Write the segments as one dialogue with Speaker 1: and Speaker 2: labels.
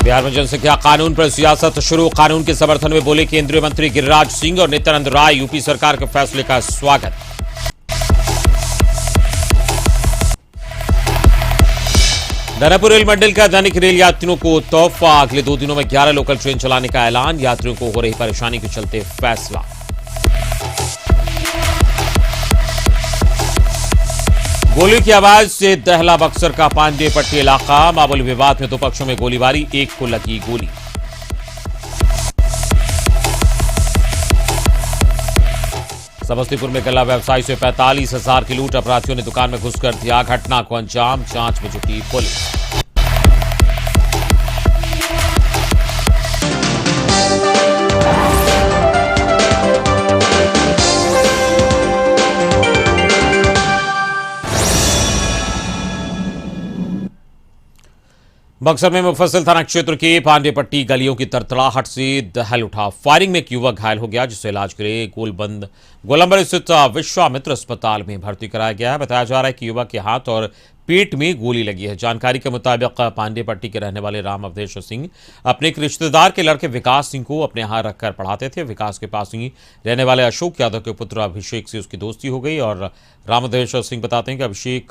Speaker 1: बिहार में जनसंख्या कानून पर सियासत शुरू। कानून के समर्थन में बोले केंद्रीय मंत्री गिरिराज सिंह और नित्यानंद राय। यूपी सरकार के फैसले का स्वागत। दानापुर रेल मंडल का दैनिक रेल यात्रियों को तोहफा। अगले 2 दिनों में 11 लोकल ट्रेन चलाने का ऐलान। यात्रियों को हो रही परेशानी के चलते फैसला। गोली की आवाज से दहला बक्सर का पांडे पट्टी इलाका। मामूली विवाद में 2 पक्षों में गोलीबारी। एक को लगी गोली। समस्तीपुर में गल्ला व्यवसायी से 45,000 की लूट। अपराधियों ने दुकान में घुसकर दिया घटना को अंजाम। जांच में जुटी पुलिस। बक्सर में मुफस्सिल थाना क्षेत्र के पांडेपट्टी गलियों की तरतड़ाहट से दहल उठा। फायरिंग में एक युवक घायल हो गया, जिसे इलाज के लिए गोलंबर स्थित विश्वामित्र अस्पताल में भर्ती कराया गया है। बताया जा रहा है कि युवक के हाथ और पेट में गोली लगी है। जानकारी के मुताबिक पांडेपट्टी के रहने वाले राम अवधेश सिंह अपने एक रिश्तेदार के लड़के विकास सिंह को अपने यहां रखकर पढ़ाते थे। विकास के पास ही रहने वाले अशोक यादव के पुत्र अभिषेक से उसकी दोस्ती हो गई और राम अवधेश सिंह बताते हैं कि अभिषेक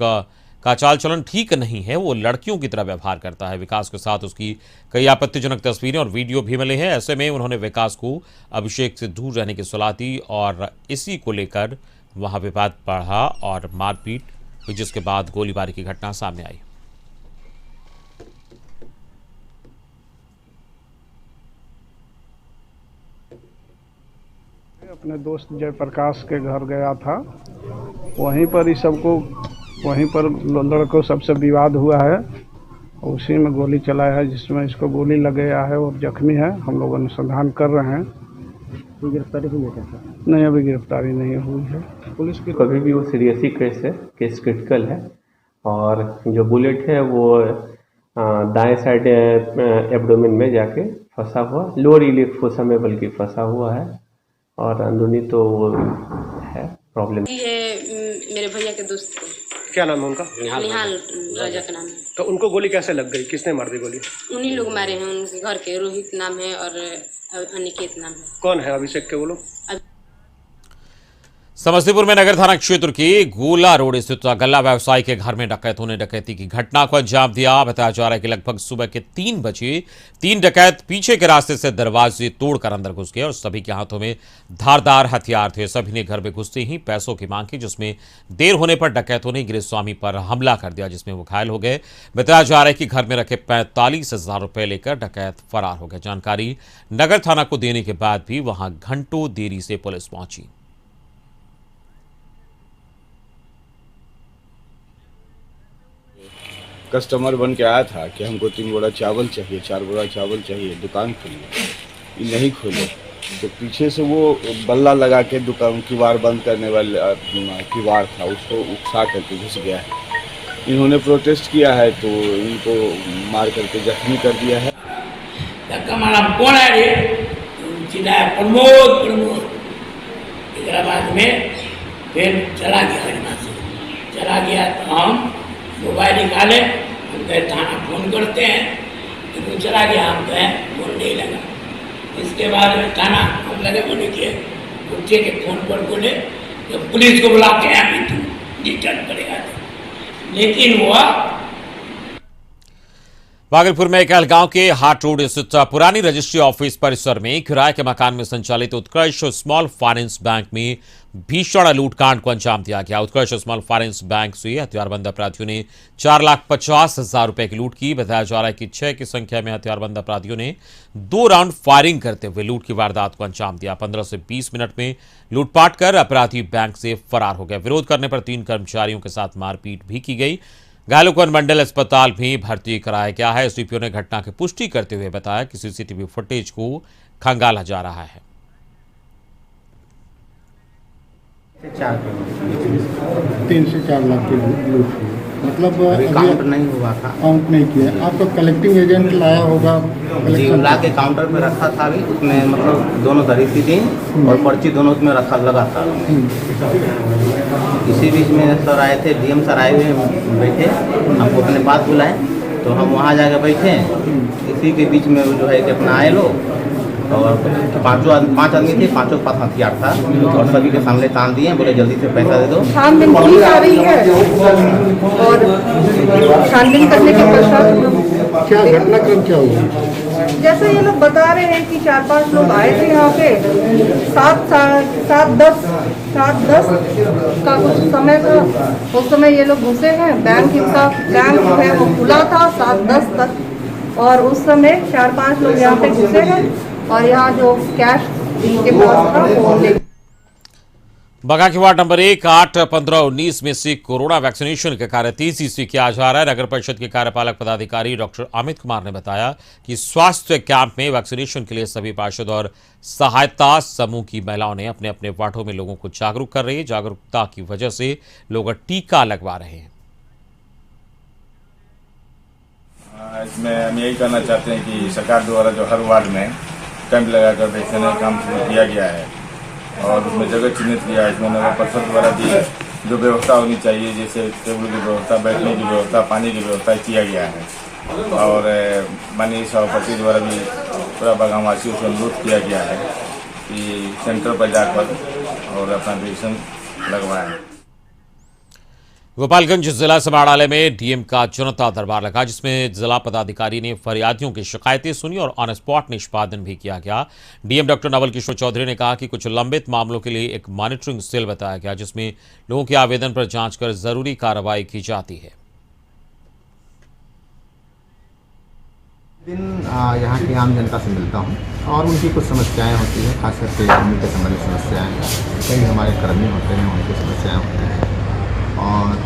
Speaker 1: का चाल चलन ठीक नहीं है। वो लड़कियों की तरह व्यवहार करता है। विकास के साथ उसकी कई आपत्तिजनक तस्वीरें और वीडियो भी मिले हैं। ऐसे में उन्होंने विकास को अभिषेक से दूर रहने की सलाह दी और इसी को लेकर वहां विवाद बढ़ा और मारपीट हुई, जिसके बाद गोलीबारी की घटना सामने आई।
Speaker 2: अपने दोस्त जयप्रकाश के घर गया था। वहीं पर ही सबको वहीं पर लड़कों सबसे विवाद हुआ है। उसी में गोली चलाया है, जिसमें इसको गोली लग गया है और जख्मी है। हम लोग अनुसंधान कर रहे हैं।
Speaker 3: कोई गिरफ्तारी हुई है क्या?
Speaker 2: नहीं, अभी गिरफ्तारी नहीं हुई है।
Speaker 3: पुलिस की कभी भी वो सीरियस ही केस है, केस क्रिटिकल है। और जो बुलेट है वो दाएं साइड एब्डोमेन में जाके फंसा हुआ, लोअर इलियक फोसा में बल्कि फंसा हुआ है और अंदरूनी तो वो है प्रॉब्लम।
Speaker 4: ये मेरे भैया के दोस्त को।
Speaker 5: क्या नाम है उनका?
Speaker 4: निहाल राजा का नाम है।
Speaker 5: तो उनको गोली कैसे लग गई? किसने मार दी गोली?
Speaker 4: उन्हीं लोग मारे हैं। उनके घर के रोहित नाम है और अनिकेत नाम है।
Speaker 5: कौन है अभिषेक के वो लोग?
Speaker 1: समस्तीपुर में नगर थाना क्षेत्र के गोला रोड स्थित गल्ला व्यवसायी के घर में डकैतों ने डकैती की घटना को अंजाम दिया। बताया जा रहा है कि लगभग सुबह के 3 बजे 3 डकैत पीछे के रास्ते से दरवाजे तोड़कर अंदर घुस गए और सभी के हाथों में धारदार हथियार थे। सभी ने घर में घुसते ही पैसों की मांग की, जिसमें देर होने पर डकैतों ने गिरिस्वामी पर हमला कर दिया, जिसमें वो घायल हो गए। बताया जा रहा है कि घर में रखे 45,000 रुपए लेकर डकैत फरार हो गए। जानकारी नगर थाना को देने के बाद भी वहां घंटों देरी से पुलिस पहुंची।
Speaker 6: कस्टमर बन के आया था कि हमको 3 बोरा चावल चाहिए, 4 बोरा चावल चाहिए, दुकान खोलिए। ये नहीं खोले तो पीछे से वो बल्ला लगा के दुकान किवाड़ बंद करने वाले किवाड़ था, उसको उकसा करके घुस गया है। इन्होंने प्रोटेस्ट किया है तो इनको मार करके जख्मी कर दिया है।
Speaker 7: कौन है रे? प्रमोद बाद में फिर चला गया तो हम मोबाइल निकाले, हम कहे थाना फोन करते हैं, लेकिन चला गया। हम कहे फोन नहीं लगा। इसके बाद थाना हम लगे बोले कि उठे के फोन पर बोले तो पुलिस को बुला के अभी तू रिटर्न करेगा। लेकिन वो
Speaker 1: भागलपुर में कहलगांव के हाट रोड स्थित पुरानी रजिस्ट्री ऑफिस परिसर में किराए के मकान में संचालित उत्कर्ष स्मॉल फाइनेंस बैंक में भीषण लूटकांड को अंजाम दिया गया। उत्कर्ष स्मॉल फाइनेंस बैंक से हथियारबंद अपराधियों ने 4,50,000 रुपए की लूट की। बताया जा रहा है कि 6 की संख्या में हथियारबंद अपराधियों ने 2 राउंड फायरिंग करते हुए लूट की वारदात को अंजाम दिया। 15 से 20 मिनट में लूटपाट कर अपराधी बैंक से फरार हो गए। विरोध करने पर 3 कर्मचारियों के साथ मारपीट भी की गई। घायलों को अनुमंडल अस्पताल में भर्ती कराया गया है। एसडीपीओ ने घटना की पुष्टि करते हुए बताया कि सीसीटीवी फुटेज को खंगाला जा रहा है।
Speaker 8: 3 से 4 लाख की लूट हुई। मतलब
Speaker 3: काउंटर नहीं हुआ था,
Speaker 8: काउंट नहीं किया। आपका कलेक्टिंग एजेंट लाया होगा?
Speaker 3: जी, ला के काउंटर में रखा था। अभी उसमें मतलब दोनों धरी थी और पर्ची दोनों उसमें रखा लगा था। इसी बीच में सर आए थे, डीएम सर आए हुए बैठे, हमको अपने पास बुलाए।
Speaker 9: तो हम वहाँ जाकर बैठे, इसी के बीच में जो है कि अपना आए लोग और 5 आदमी थे, 5 के पास हथियार था और सभी के सामने तान दिए, बोले जल्दी से पैसा दे दो।
Speaker 10: छानबीन की जा रही है और छानबीन करने के पश्चात
Speaker 8: क्या घटनाक्रम क्या हुआ?
Speaker 10: जैसे ये लोग बता रहे हैं कि 4-5 लोग आए थे यहाँ पे 7-10 का कुछ समय था। उस समय ये लोग घुसे हैं, बैंक जो है वो खुला था 7-10 तक और उस समय 4-5 लोग यहाँ पे घुसे हैं और यहाँ जो कैश इनके पास था वो ले।
Speaker 1: बगा के वार्ड नंबर 1, 8, 15, 19 में से कोरोना वैक्सीनेशन का कार्य तेजी से किया जा रहा है। नगर परिषद के कार्यपालक पदाधिकारी डॉक्टर अमित कुमार ने बताया कि स्वास्थ्य कैंप में वैक्सीनेशन के लिए सभी पार्षद और सहायता समूह की महिलाओं ने अपने अपने वार्डों में लोगों को जागरूक कर रही है। जागरूकता की वजह से लोग टीका लगवा रहे हैं।
Speaker 11: इसमें हम यही कहना चाहते हैं कि सरकार द्वारा जो हर वार्ड में कैंप लगाकर वैक्सीन का काम शुरू किया गया है और उसमें जगह चिन्हित किया है। इसमें नगर परिषद द्वारा भी जो व्यवस्था होनी चाहिए, जैसे टेबल की व्यवस्था, बैठने की व्यवस्था, पानी की व्यवस्था किया गया है और माननीय सभापति द्वारा भी पूरा बगावासियों से अनुरोध किया गया है कि सेंटर पर जाकर और अपना वैक्सीन लगवाएं।
Speaker 1: गोपालगंज जिला समाहरणालय में डीएम का जनता दरबार लगा, जिसमें जिला पदाधिकारी ने फरियादियों की शिकायतें सुनी और ऑन स्पॉट निष्पादन भी किया गया। डीएम डॉक्टर नवल किशोर चौधरी ने कहा कि कुछ लंबित मामलों के लिए एक मॉनिटरिंग सेल बताया गया, जिसमें लोगों के आवेदन पर जांच कर जरूरी कार्रवाई की जाती है।
Speaker 9: दिन यहाँ की आम जनता से मिलता हूँ और उनकी कुछ समस्याएं होती हैं, खास करके जमीन के संबंधित समस्याएं, कई हमारे कर्मी होते हैं उनकी समस्याएं होती हैं और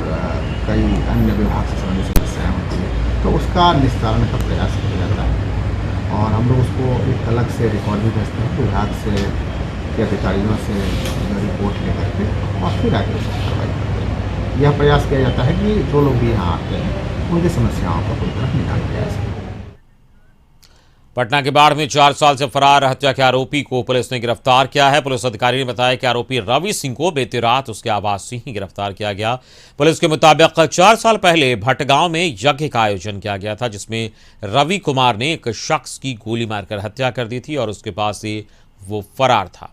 Speaker 9: कई अन्य विभाग से संबंधित समस्याएं होती हैं, तो उसका निस्तारण का प्रयास किया जाता है और हम लोग उसको एक अलग से रिकॉर्ड भी भेजते हैं विभाग से के अधिकारियों से रिपोर्ट लेकर के और फिर आगे उसकी कार्रवाई करते हैं। यह प्रयास किया जाता है कि जो लोग भी यहाँ आते हैं उनकी समस्याओं का कोई तरफ निकाल किया जाए।
Speaker 1: पटना के बाढ़ में 4 साल से फरार हत्या के आरोपी को पुलिस ने गिरफ्तार किया है। पुलिस अधिकारी ने बताया कि आरोपी रवि सिंह को बीती रात उसके आवास से ही गिरफ्तार किया गया। पुलिस के मुताबिक 4 साल पहले भटगांव में यज्ञ का आयोजन किया गया था, जिसमें रवि कुमार ने एक शख्स की गोली मारकर हत्या कर दी थी और उसके पास से वो फरार था।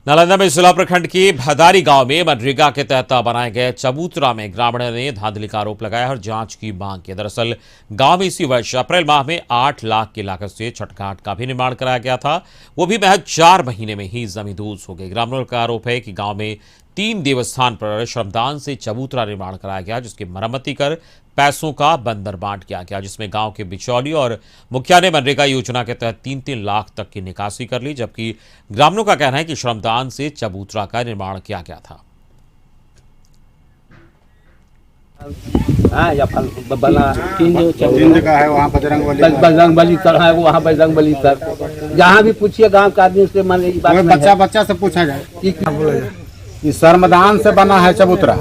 Speaker 1: नालंदा में जिला प्रखंड के भदारी गांव में मनरेगा के तहत बनाए गए चबूतरा में ग्रामीणों ने धांधली का आरोप लगाया और जांच की मांग की। दरअसल गांव में इसी वर्ष अप्रैल माह में 8 लाख की लागत से छठ घाट का भी निर्माण कराया गया था, वो भी महज 4 महीने में ही जमींदोज हो गई। ग्रामीणों का आरोप है कि गांव में 3 देवस्थान पर श्रमदान से चबूतरा निर्माण कराया गया, जिसकी मरम्मती कर पैसों का बंदर बांट किया गया, जिसमें गांव के बिचौली और मुखिया ने मनरेगा योजना के तहत 3-3 लाख तक की निकासी कर ली, जबकि ग्रामीणों का कहना है कि श्रमदान से चबूतरा का निर्माण किया गया था।
Speaker 8: तीन जगह है, वहाँ
Speaker 7: बजरंगबली सर है, वहाँ बजरंगबली सर, जहाँ भी पूछिए गांव के आदमी से मन
Speaker 8: बच्चा से पूछा जाए।
Speaker 12: इस श्रमदान से बना है चबूतरा।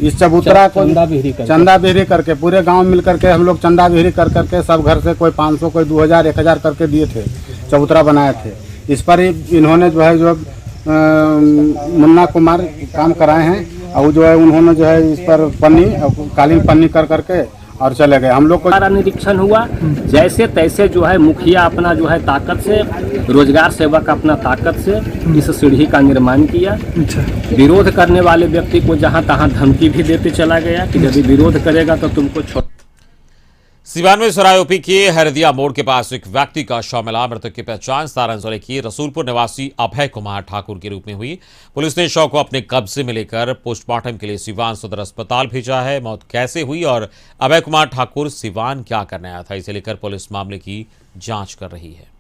Speaker 12: इस चबूतरा को चंदा बिहरी करके पूरे गांव मिल करके हम लोग चंदा बिहरी कर करके सब घर से कोई 500 कोई 2000 1000 करके दिए थे, चबूतरा बनाए थे। इस पर इन्होंने जो है जो मुन्ना कुमार काम कराए हैं और जो है उन्होंने जो है इस पर पन्नी कालीन पन्नी कर करके और चले गए। हम लोग को
Speaker 7: सारा निरीक्षण हुआ, जैसे तैसे जो है मुखिया अपना जो है ताकत से, रोजगार सेवक अपना ताकत से इस सीढ़ी का निर्माण किया। विरोध करने वाले व्यक्ति को जहां तहां धमकी भी देते चला गया कि यदि विरोध करेगा तो तुमको छोड़।
Speaker 1: सिवान में सरायोपी के हरदिया मोड़ के पास एक व्यक्ति का शव मिला। मृतक की पहचान सारण जिले के रसूलपुर निवासी अभय कुमार ठाकुर के रूप में हुई। पुलिस ने शव को अपने कब्जे में लेकर पोस्टमार्टम के लिए सिवान सदर अस्पताल भेजा है। मौत कैसे हुई और अभय कुमार ठाकुर सिवान क्या करने आया था, इसे लेकर पुलिस मामले की जांच कर रही है।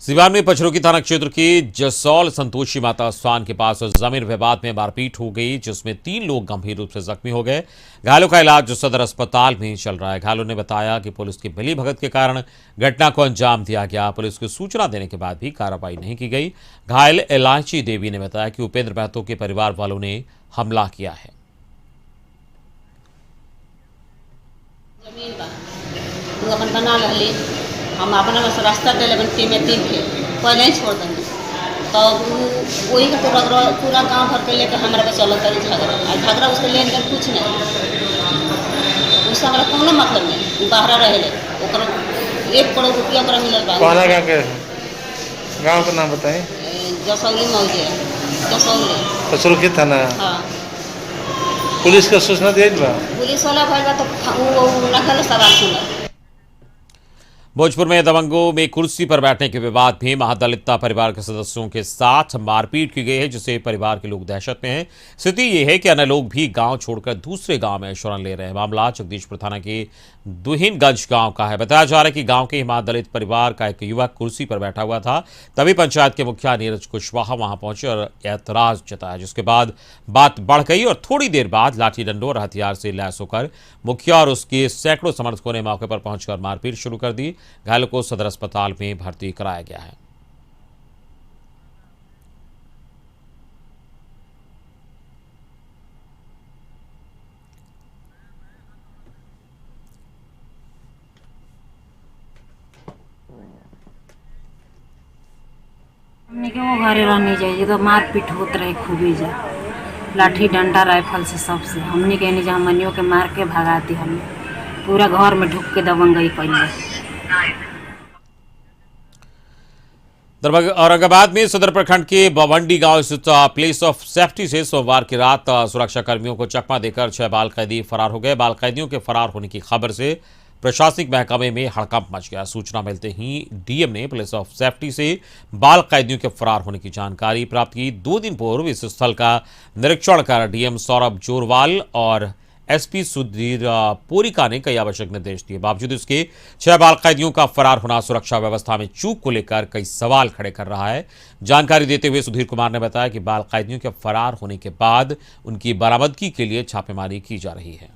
Speaker 1: सिवान में पचरुखी थाना क्षेत्र के जसौल संतोषी माता स्थान के पास जमीन विवाद में मारपीट हो गई, जिसमें 3 लोग गंभीर रूप से जख्मी हो गए। घायलों का इलाज सदर अस्पताल में चल रहा है। घायलों ने बताया कि पुलिस की मिलीभगत के कारण घटना को अंजाम दिया गया। पुलिस को सूचना देने के बाद भी कार्रवाई नहीं की गई। घायल इलायची देवी ने बताया कि उपेंद्र महतो के परिवार वालों ने हमला किया है।
Speaker 4: हम अपना रास्ता दे लेकिन टीम में 3 थे, कोई नहीं छोड़ देंगे। तो वही का तो रगड़ा पूरा गांव भर के लेकर हमारे पे चलत रही झगड़ा उसके लेन देन कुछ नहीं, उससे हमारा कोनो मतलब नहीं। बाहर रहे ओकर 1 करोड़ रुपया ओकरा मिलल बा।
Speaker 13: कौन गाँव के गाँव का नाम बताएं?
Speaker 4: जसौली मौजे जसौली
Speaker 13: पचरुखी थाना।
Speaker 4: हाँ,
Speaker 13: पुलिस का सूचना दिया बा?
Speaker 4: पुलिस वाला भाई बा तो वो रखल सवाल सुनल।
Speaker 1: भोजपुर में दबंगों में कुर्सी पर बैठने के विवाद में महादलित परिवार के सदस्यों के साथ मारपीट की गई है, जिससे परिवार के लोग दहशत में हैं। स्थिति ये है कि अन्य लोग भी गांव छोड़कर दूसरे गांव में शरण ले रहे हैं। मामला जगदीशपुर थाना के दुहिनगंज गांव का है। बताया जा रहा है कि गांव के महादलित परिवार का एक युवक कुर्सी पर बैठा हुआ था, तभी पंचायत के मुखिया नीरज कुशवाहा वहां पहुंचे और ऐतराज जताया, जिसके बाद बात बढ़ गई और थोड़ी देर बाद लाठी डंडों और हथियार से लैस होकर मुखिया और उसके सैकड़ों समर्थकों ने मौके पर पहुंचकर मारपीट शुरू कर दी। घायलों को सदर अस्पताल में भर्ती कराया गया है।
Speaker 14: हमने के वो घरे रहने जाइए तो मारपीट होत रहे खूबी जा, लाठी डंडा राइफल से सबसे हमने के जहाँ मनियों के मार के भगाती, हमने पूरा घर में ढुक के दबंगई कैले।
Speaker 1: औरंगाबाद में सदर प्रखंड के बवंडी गांव स्थित प्लेस ऑफ सेफ्टी से सोमवार की रात सुरक्षा कर्मियों को चकमा देकर 6 बाल कैदी फरार हो गए। बाल कैदियों के फरार होने की खबर से प्रशासनिक महकमे में हड़कंप मच गया। सूचना मिलते ही डीएम ने प्लेस ऑफ सेफ्टी से बाल कैदियों के फरार होने की जानकारी प्राप्त की। 2 दिन पूर्व इस स्थल का निरीक्षण कर डीएम सौरभ जोरवाल और एसपी सुधीर पोरिका ने कई आवश्यक निर्देश दिए। बावजूद इसके 6 बाल कैदियों का फरार होना सुरक्षा व्यवस्था में चूक को लेकर कई सवाल खड़े कर रहा है। जानकारी देते हुए सुधीर कुमार ने बताया कि बाल कैदियों के फरार होने के बाद उनकी बरामदगी के लिए छापेमारी की जा रही है।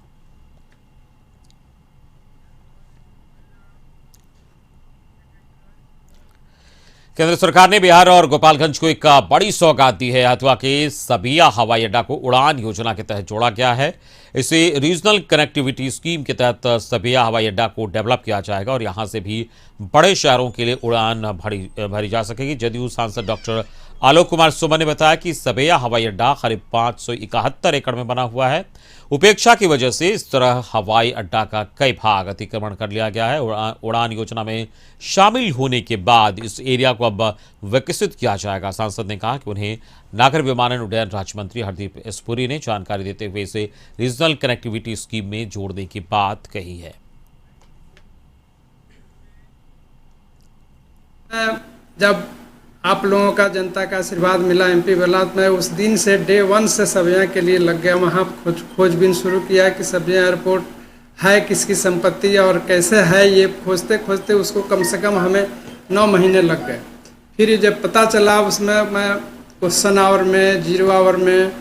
Speaker 1: केंद्र सरकार ने बिहार और गोपालगंज को एक बड़ी सौगात दी है। हथुआ के सबिया हवाई अड्डा को उड़ान योजना के तहत जोड़ा गया है। इसे रीजनल कनेक्टिविटी स्कीम के तहत सबिया हवाई अड्डा को डेवलप किया जाएगा और यहां से भी बड़े शहरों के लिए उड़ान भरी जा सकेगी। जदयू सांसद डॉक्टर आलोक कुमार सुमन ने बताया कि सबिया हवाई अड्डा करीब 571 एकड़ में बना हुआ है। उपेक्षा की वजह से इस तरह हवाई अड्डा का कई भाग अतिक्रमण कर लिया गया है। उड़ान योजना में शामिल होने के बाद इस एरिया को अब विकसित किया जाएगा। सांसद ने कहा कि उन्हें नागर विमानन उड्डयन राज्य मंत्री हरदीप एस पुरी ने जानकारी देते हुए इसे रीजनल कनेक्टिविटी स्कीम में जोड़ने की बात कही है।
Speaker 15: जब आप लोगों का जनता का आशीर्वाद मिला एमपी वाला, मैं उस दिन से डे 1 से सबिया के लिए लग गया। वहाँ खोजबीन शुरू किया कि सबिया एयरपोर्ट है किसकी संपत्ति और कैसे है, ये खोजते खोजते उसको कम से कम हमें 9 महीने लग गए। फिर जब पता चला उसमें मैं क्वेश्चन आवर में 0 आवर में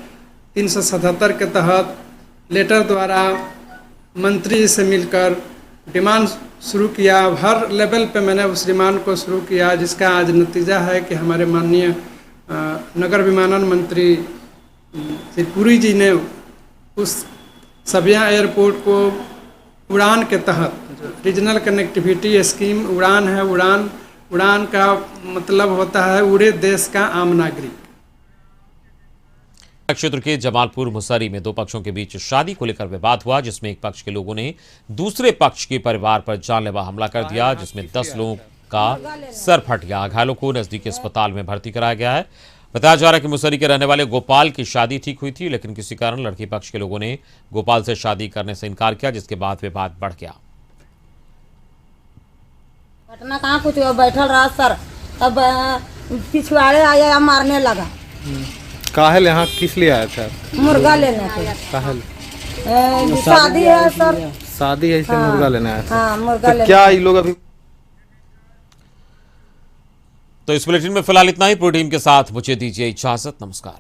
Speaker 15: 377 के तहत लेटर द्वारा मंत्री से मिलकर डिमांड शुरू किया। हर लेवल पे मैंने उस डिमांड को शुरू किया, जिसका आज नतीजा है कि हमारे माननीय नगर विमानन मंत्री श्री पुरी जी ने उस सबिया एयरपोर्ट को उड़ान के तहत रीजनल कनेक्टिविटी स्कीम उड़ान है। उड़ान का मतलब होता है उड़े देश का आम नागरिक।
Speaker 1: क्षेत्र के जमालपुर मुसरी में 2 पक्षों के बीच शादी को लेकर विवाद हुआ, जिसमें एक पक्ष के लोगों ने दूसरे पक्ष के परिवार पर जानलेवा हमला कर दिया, जिसमें 10 लोगों का सर फट गया। घायलों को नजदीकी अस्पताल में भर्ती कराया गया है। बताया जा रहा है कि मुसरी के रहने वाले गोपाल की शादी ठीक हुई थी, लेकिन किसी कारण लड़की पक्ष के लोगों ने गोपाल से शादी करने से इनकार किया, जिसके बाद विवाद बढ़ गया।
Speaker 10: घटना कहाँ कुछ बैठल रहा सर, तब पिछवाड़े आया मारने लगा।
Speaker 13: काहल यहाँ किस लिए आया था?
Speaker 10: मुर्गा लेने के।
Speaker 13: काहल
Speaker 10: शादी है सर,
Speaker 13: शादी है इसलिए मुर्गा लेने आया था।
Speaker 10: हाँ, मुर्गा
Speaker 13: तो क्या ये लोग अभी
Speaker 1: तो इस बुलेटिन में फिलहाल इतना ही। पूरी टीम के साथ मुझे दीजिए इजाजत। नमस्कार।